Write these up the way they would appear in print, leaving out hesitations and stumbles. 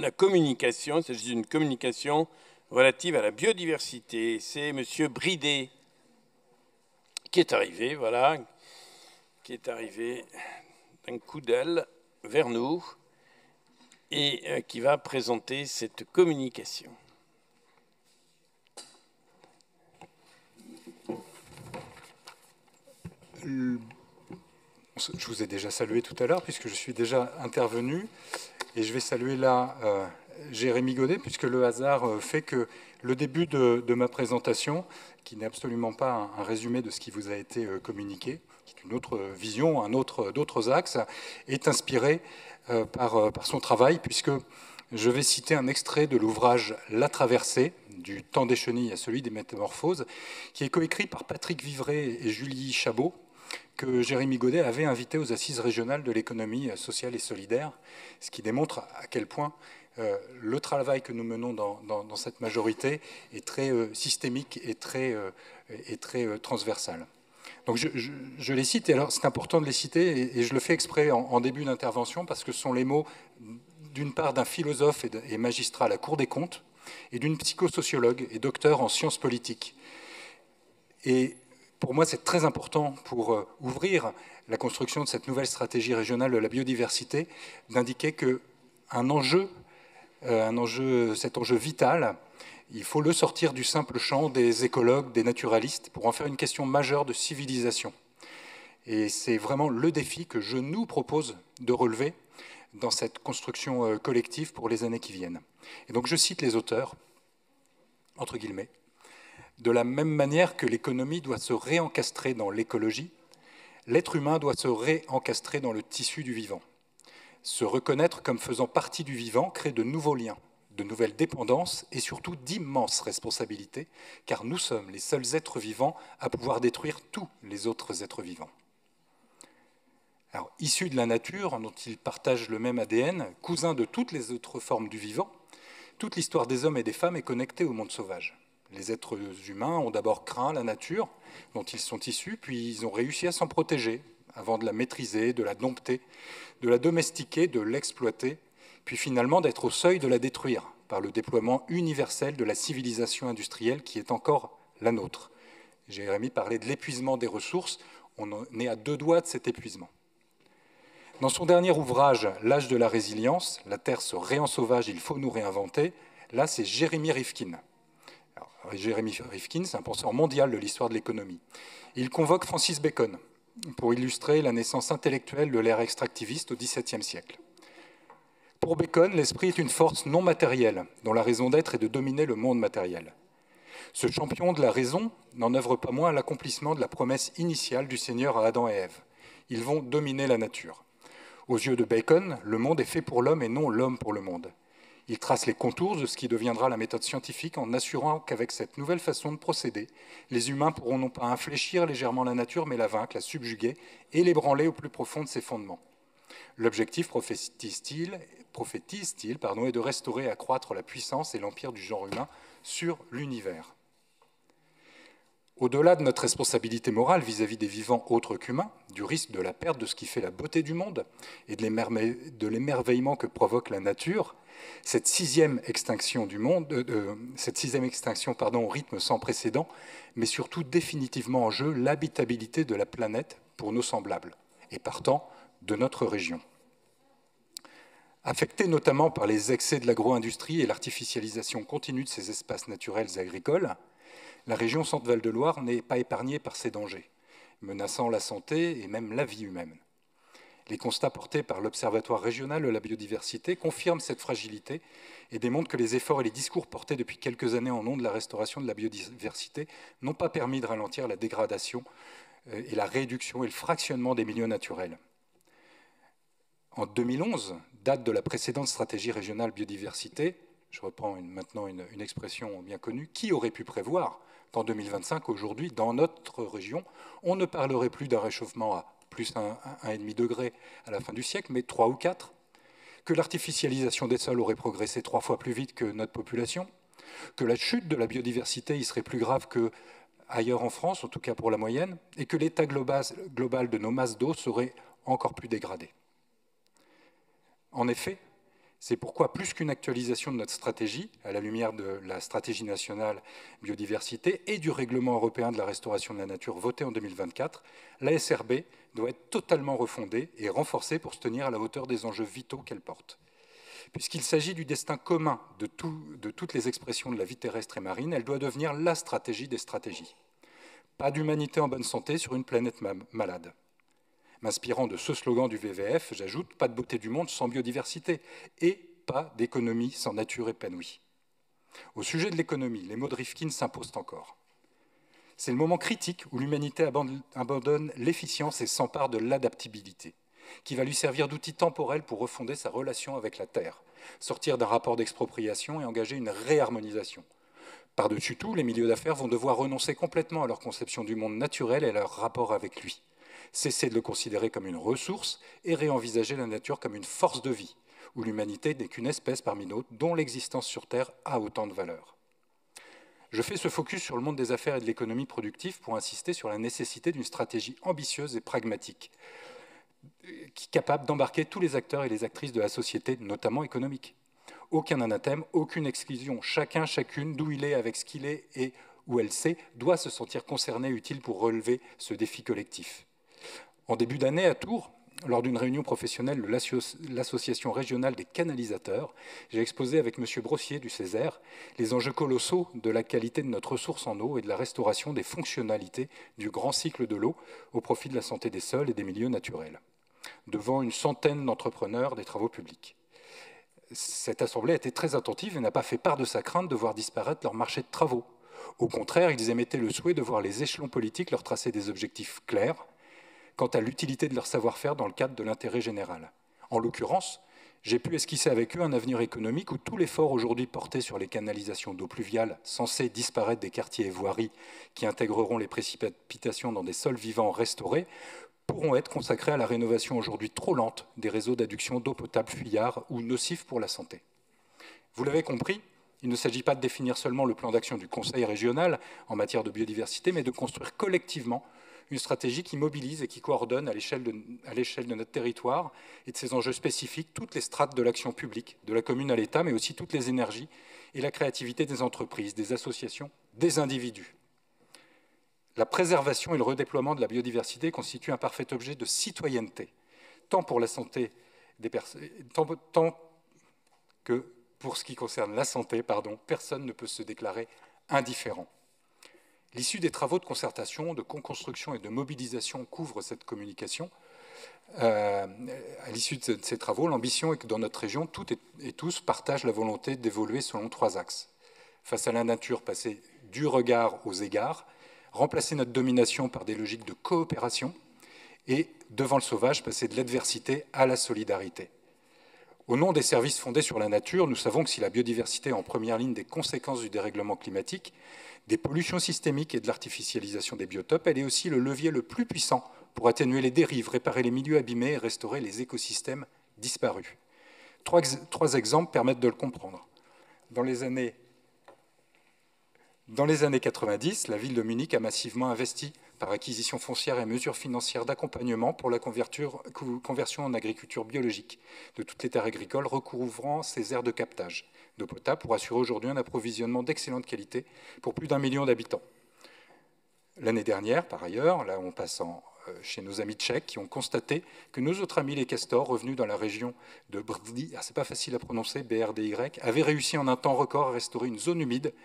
la communication. Il s'agit d'une communication relative à la biodiversité. C'est Monsieur Bridet qui est arrivé, voilà, qui est arrivé d'un coup d'aile vers nous et qui va présenter cette communication. Je vous ai déjà salué tout à l'heure, puisque je suis déjà intervenu, et je vais saluer là Jérémy Godet, puisque le hasard fait que le début de ma présentation, qui n'est absolument pas un résumé de ce qui vous a été communiqué, qui est une autre vision, d'autres axes, est inspiré par son travail, puisque je vais citer un extrait de l'ouvrage La Traversée, du temps des chenilles à celui des métamorphoses, qui est coécrit par Patrick Vivray et Julie Chabot, que Jérémy Godet avait invité aux assises régionales de l'économie sociale et solidaire, ce qui démontre à quel point le travail que nous menons dans cette majorité est très systémique et très transversal. Donc je les cite, et alors c'est important de les citer, et je le fais exprès en début d'intervention, parce que ce sont les mots d'une part d'un philosophe et magistrat à la Cour des comptes, et d'une psychosociologue et docteur en sciences politiques. Et pour moi, c'est très important pour ouvrir la construction de cette nouvelle stratégie régionale de la biodiversité, d'indiquer que cet enjeu vital, il faut le sortir du simple champ des écologues, des naturalistes, pour en faire une question majeure de civilisation. Et c'est vraiment le défi que je nous propose de relever dans cette construction collective pour les années qui viennent. Et donc je cite les auteurs, entre guillemets. De la même manière que l'économie doit se réencastrer dans l'écologie, l'être humain doit se réencastrer dans le tissu du vivant. Se reconnaître comme faisant partie du vivant crée de nouveaux liens, de nouvelles dépendances et surtout d'immenses responsabilités, car nous sommes les seuls êtres vivants à pouvoir détruire tous les autres êtres vivants. Alors, issus de la nature, dont ils partagent le même ADN, cousins de toutes les autres formes du vivant, toute l'histoire des hommes et des femmes est connectée au monde sauvage. Les êtres humains ont d'abord craint la nature dont ils sont issus, puis ils ont réussi à s'en protéger, avant de la maîtriser, de la dompter, de la domestiquer, de l'exploiter, puis finalement d'être au seuil de la détruire, par le déploiement universel de la civilisation industrielle qui est encore la nôtre. Jérémy parlait de l'épuisement des ressources, on en est à deux doigts de cet épuisement. Dans son dernier ouvrage, L'âge de la résilience, la Terre se réensauvage, il faut nous réinventer, là c'est Jérémy Rifkin. Jérémy Rifkin, c'est un penseur mondial de l'histoire de l'économie. Il convoque Francis Bacon pour illustrer la naissance intellectuelle de l'ère extractiviste au XVIIe siècle. Pour Bacon, l'esprit est une force non matérielle, dont la raison d'être est de dominer le monde matériel. Ce champion de la raison n'en œuvre pas moins à l'accomplissement de la promesse initiale du Seigneur à Adam et Ève. Ils vont dominer la nature. Aux yeux de Bacon, le monde est fait pour l'homme et non l'homme pour le monde. Il trace les contours de ce qui deviendra la méthode scientifique en assurant qu'avec cette nouvelle façon de procéder, les humains pourront non pas infléchir légèrement la nature, mais la vaincre, la subjuguer et l'ébranler au plus profond de ses fondements. L'objectif, prophétise-t-il, est de restaurer et accroître la puissance et l'empire du genre humain sur l'univers. Au-delà de notre responsabilité morale vis-à-vis des vivants autres qu'humains, du risque de la perte de ce qui fait la beauté du monde et de l'émerveillement que provoque la nature, cette sixième extinction du monde, au rythme sans précédent, met surtout définitivement en jeu l'habitabilité de la planète pour nos semblables, et partant de notre région. Affectée notamment par les excès de l'agro-industrie et l'artificialisation continue de ces espaces naturels et agricoles, la région Centre-Val de Loire n'est pas épargnée par ces dangers, menaçant la santé et même la vie humaine. Les constats portés par l'Observatoire régional de la biodiversité confirment cette fragilité et démontrent que les efforts et les discours portés depuis quelques années en nom de la restauration de la biodiversité n'ont pas permis de ralentir la dégradation et la réduction et le fractionnement des milieux naturels. En 2011, date de la précédente stratégie régionale biodiversité, je reprends maintenant une expression bien connue, qui aurait pu prévoir qu'en 2025, aujourd'hui, dans notre région, on ne parlerait plus d'un réchauffement à plus 1,5 degré à la fin du siècle, mais 3 ou 4, que l'artificialisation des sols aurait progressé 3 fois plus vite que notre population, que la chute de la biodiversité y serait plus grave qu'ailleurs en France, en tout cas pour la moyenne, et que l'état global de nos masses d'eau serait encore plus dégradé. En effet, C'est pourquoi, plus qu'une actualisation de notre stratégie, à la lumière de la stratégie nationale biodiversité et du règlement européen de la restauration de la nature voté en 2024, la SRB doit être totalement refondée et renforcée pour se tenir à la hauteur des enjeux vitaux qu'elle porte. Puisqu'il s'agit du destin commun de toutes les expressions de la vie terrestre et marine, elle doit devenir la stratégie des stratégies. Pas d'humanité en bonne santé sur une planète malade. M'inspirant de ce slogan du WWF, j'ajoute « pas de beauté du monde sans biodiversité » et « pas d'économie sans nature épanouie ». Au sujet de l'économie, les mots de Rifkin s'imposent encore. C'est le moment critique où l'humanité abandonne l'efficience et s'empare de l'adaptabilité, qui va lui servir d'outil temporel pour refonder sa relation avec la Terre, sortir d'un rapport d'expropriation et engager une réharmonisation. Par-dessus tout, les milieux d'affaires vont devoir renoncer complètement à leur conception du monde naturel et à leur rapport avec lui. Cesser de le considérer comme une ressource et réenvisager la nature comme une force de vie, où l'humanité n'est qu'une espèce parmi d'autres dont l'existence sur Terre a autant de valeur. Je fais ce focus sur le monde des affaires et de l'économie productive pour insister sur la nécessité d'une stratégie ambitieuse et pragmatique, capable d'embarquer tous les acteurs et les actrices de la société, notamment économique. Aucun anathème, aucune exclusion, chacun, chacune, d'où il est, avec ce qu'il est et où elle sait, doit se sentir concerné et utile pour relever ce défi collectif. En début d'année, à Tours, lors d'une réunion professionnelle de l'association régionale des canalisateurs, j'ai exposé avec M. Brossier du Césaire les enjeux colossaux de la qualité de notre ressource en eau et de la restauration des fonctionnalités du grand cycle de l'eau au profit de la santé des sols et des milieux naturels, devant une centaine d'entrepreneurs des travaux publics. Cette assemblée a été très attentive et n'a pas fait part de sa crainte de voir disparaître leur marché de travaux. Au contraire, ils émettaient le souhait de voir les échelons politiques leur tracer des objectifs clairs quant à l'utilité de leur savoir-faire dans le cadre de l'intérêt général. En l'occurrence, j'ai pu esquisser avec eux un avenir économique où tout l'effort aujourd'hui porté sur les canalisations d'eau pluviale, censées disparaître des quartiers et voiries qui intégreront les précipitations dans des sols vivants restaurés, pourront être consacrés à la rénovation aujourd'hui trop lente des réseaux d'adduction d'eau potable fuyards ou nocifs pour la santé. Vous l'avez compris, il ne s'agit pas de définir seulement le plan d'action du Conseil régional en matière de biodiversité, mais de construire collectivement une stratégie qui mobilise et qui coordonne à l'échelle de notre territoire et de ses enjeux spécifiques toutes les strates de l'action publique, de la commune à l'État, mais aussi toutes les énergies et la créativité des entreprises, des associations, des individus. La préservation et le redéploiement de la biodiversité constituent un parfait objet de citoyenneté, tant pour la santé des personnes, tant que pour ce qui concerne la santé, personne ne peut se déclarer indifférent. L'issue des travaux de concertation, de co-construction et de mobilisation couvre cette communication. À l'issue de ces travaux, l'ambition est que dans notre région, toutes et tous partagent la volonté d'évoluer selon 3 axes. Face à la nature, passer du regard aux égards, remplacer notre domination par des logiques de coopération et, devant le sauvage, passer de l'adversité à la solidarité. Au nom des services fondés sur la nature, nous savons que si la biodiversité est en première ligne des conséquences du dérèglement climatique, des pollutions systémiques et de l'artificialisation des biotopes, elle est aussi le levier le plus puissant pour atténuer les dérives, réparer les milieux abîmés et restaurer les écosystèmes disparus. Trois exemples permettent de le comprendre. Dans les années 90, la ville de Munich a massivement investi par acquisition foncière et mesures financières d'accompagnement pour la conversion en agriculture biologique de toutes les terres agricoles recouvrant ces aires de captage d'eau potable pour assurer aujourd'hui un approvisionnement d'excellente qualité pour plus d'1 million d'habitants. L'année dernière, par ailleurs, là on passe chez nos amis tchèques qui ont constaté que nos autres amis les castors revenus dans la région de Brdy, c'est pas facile à prononcer, BRDY, avaient réussi en un temps record à restaurer une zone humide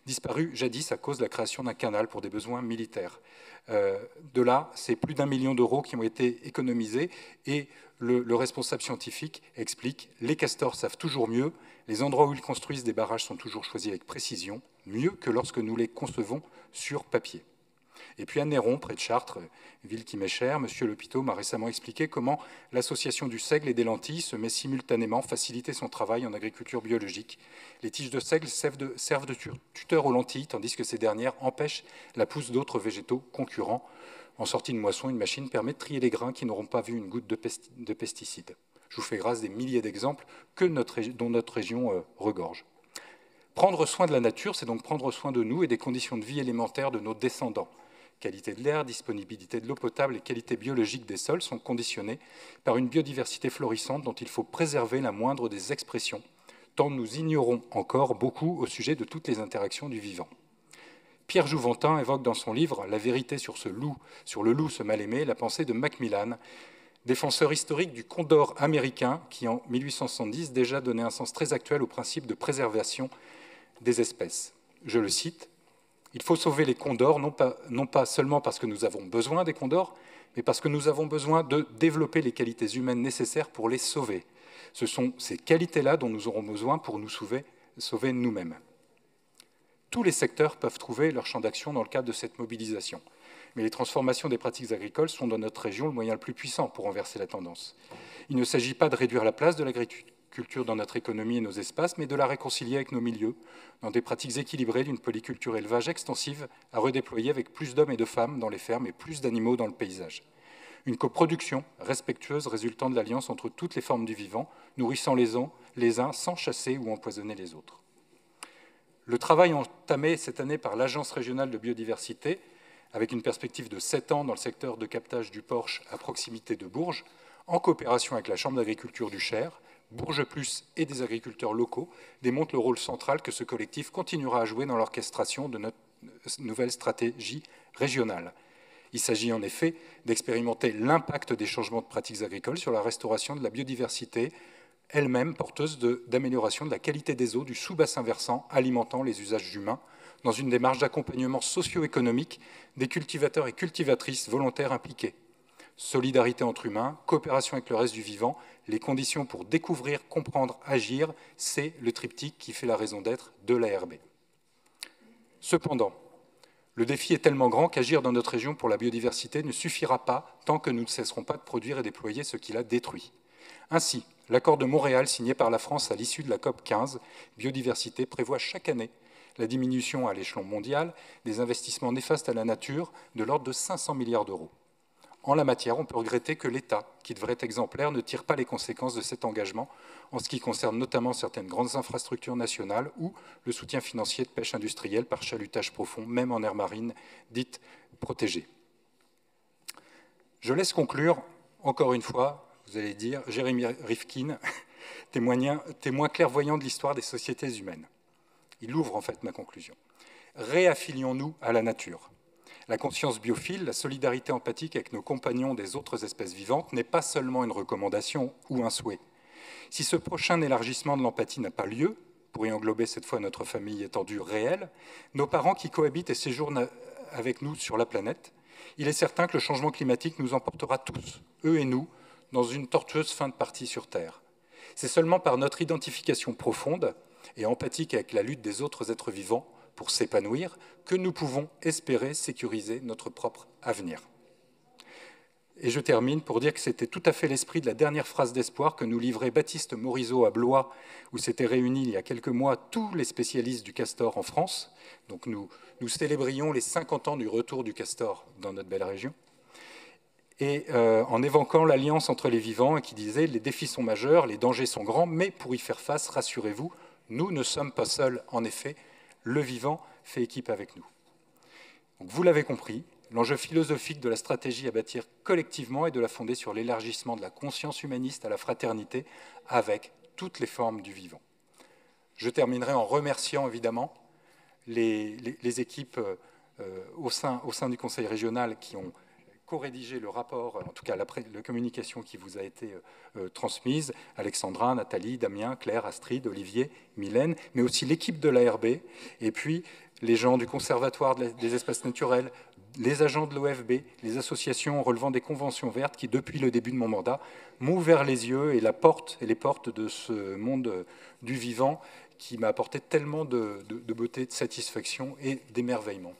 disparue jadis à cause de la création d'un canal pour des besoins militaires. De là, c'est plus d'1 million d'euros qui ont été économisés et le responsable scientifique explique « Les castors savent toujours mieux, les endroits où ils construisent des barrages sont toujours choisis avec précision, mieux que lorsque nous les concevons sur papier ». Et puis à Néron, près de Chartres, ville qui m'est chère, M. Lepiteau m'a récemment expliqué comment l'association du seigle et des lentilles se met simultanément faciliter son travail en agriculture biologique. Les tiges de seigle servent de tuteur aux lentilles, tandis que ces dernières empêchent la pousse d'autres végétaux concurrents. En sortie de moisson, une machine permet de trier les grains qui n'auront pas vu une goutte de pesticides. Je vous fais grâce des milliers d'exemples dont notre région regorge. Prendre soin de la nature, c'est donc prendre soin de nous et des conditions de vie élémentaires de nos descendants. Qualité de l'air, disponibilité de l'eau potable et qualité biologique des sols sont conditionnés par une biodiversité florissante dont il faut préserver la moindre des expressions, tant nous ignorons encore beaucoup au sujet de toutes les interactions du vivant. Pierre Jouventin évoque dans son livre « La vérité sur le loup, ce mal-aimé », la pensée de Macmillan, défenseur historique du condor américain qui, en 1870, déjà donnait un sens très actuel au principe de préservation des espèces. Je le cite, « Il faut sauver les condors, non pas seulement parce que nous avons besoin des condors, mais parce que nous avons besoin de développer les qualités humaines nécessaires pour les sauver. Ce sont ces qualités-là dont nous aurons besoin pour nous sauver nous-mêmes. » Tous les secteurs peuvent trouver leur champ d'action dans le cadre de cette mobilisation. Mais les transformations des pratiques agricoles sont dans notre région le moyen le plus puissant pour renverser la tendance. Il ne s'agit pas de réduire la place de l'agriculture dans notre économie et nos espaces, mais de la réconcilier avec nos milieux, dans des pratiques équilibrées d'une polyculture élevage extensive à redéployer avec plus d'hommes et de femmes dans les fermes et plus d'animaux dans le paysage. Une coproduction respectueuse résultant de l'alliance entre toutes les formes du vivant, nourrissant les uns sans chasser ou empoisonner les autres. Le travail entamé cette année par l'Agence régionale de biodiversité, avec une perspective de 7 ans dans le secteur de captage du Porche à proximité de Bourges, en coopération avec la Chambre d'agriculture du Cher, Bourges Plus et des agriculteurs locaux, démontre le rôle central que ce collectif continuera à jouer dans l'orchestration de notre nouvelle stratégie régionale. Il s'agit en effet d'expérimenter l'impact des changements de pratiques agricoles sur la restauration de la biodiversité, elle-même porteuse d'amélioration de la qualité des eaux du sous-bassin versant alimentant les usages humains, dans une démarche d'accompagnement socio-économique des cultivateurs et cultivatrices volontaires impliqués. Solidarité entre humains, coopération avec le reste du vivant, les conditions pour découvrir, comprendre, agir, c'est le triptyque qui fait la raison d'être de l'ARB. Cependant, le défi est tellement grand qu'agir dans notre région pour la biodiversité ne suffira pas tant que nous ne cesserons pas de produire et déployer ce qui l'a détruit. Ainsi, l'accord de Montréal signé par la France à l'issue de la COP 15, biodiversité, prévoit chaque année la diminution à l'échelon mondial des investissements néfastes à la nature de l'ordre de 500 milliards d'euros. En la matière, on peut regretter que l'État, qui devrait être exemplaire, ne tire pas les conséquences de cet engagement en ce qui concerne notamment certaines grandes infrastructures nationales ou le soutien financier de pêche industrielle par chalutage profond, même en aire marine dite protégée. Je laisse conclure, encore une fois, vous allez dire, Jérémy Rifkin, témoin clairvoyant de l'histoire des sociétés humaines. Il ouvre en fait ma conclusion. Réaffilions-nous à la nature. La conscience biophile, la solidarité empathique avec nos compagnons des autres espèces vivantes n'est pas seulement une recommandation ou un souhait. Si ce prochain élargissement de l'empathie n'a pas lieu, pour y englober cette fois notre famille étendue réelle, nos parents qui cohabitent et séjournent avec nous sur la planète, il est certain que le changement climatique nous emportera tous, eux et nous, dans une tortueuse fin de partie sur Terre. C'est seulement par notre identification profonde et empathique avec la lutte des autres êtres vivants pour s'épanouir que nous pouvons espérer sécuriser notre propre avenir. Et je termine pour dire que c'était tout à fait l'esprit de la dernière phrase d'espoir que nous livrait Baptiste Morisot à Blois, où s'étaient réunis il y a quelques mois tous les spécialistes du castor en France. Donc nous célébrions les 50 ans du retour du castor dans notre belle région. Et en évoquant l'alliance entre les vivants, et qui disait « Les défis sont majeurs, les dangers sont grands, mais pour y faire face, rassurez-vous, nous ne sommes pas seuls. En effet, le vivant fait équipe avec nous. » Donc, vous l'avez compris, l'enjeu philosophique de la stratégie à bâtir collectivement est de la fonder sur l'élargissement de la conscience humaniste à la fraternité avec toutes les formes du vivant. Je terminerai en remerciant évidemment les équipes au sein du Conseil régional qui ont co-rédigé le rapport, en tout cas la communication qui vous a été transmise, Alexandra, Nathalie, Damien, Claire, Astrid, Olivier, Mylène, mais aussi l'équipe de l'ARB, et puis les gens du Conservatoire des espaces naturels, les agents de l'OFB, les associations relevant des conventions vertes qui, depuis le début de mon mandat, m'ont ouvert les yeux et les portes de ce monde du vivant qui m'a apporté tellement de beauté, de satisfaction et d'émerveillement.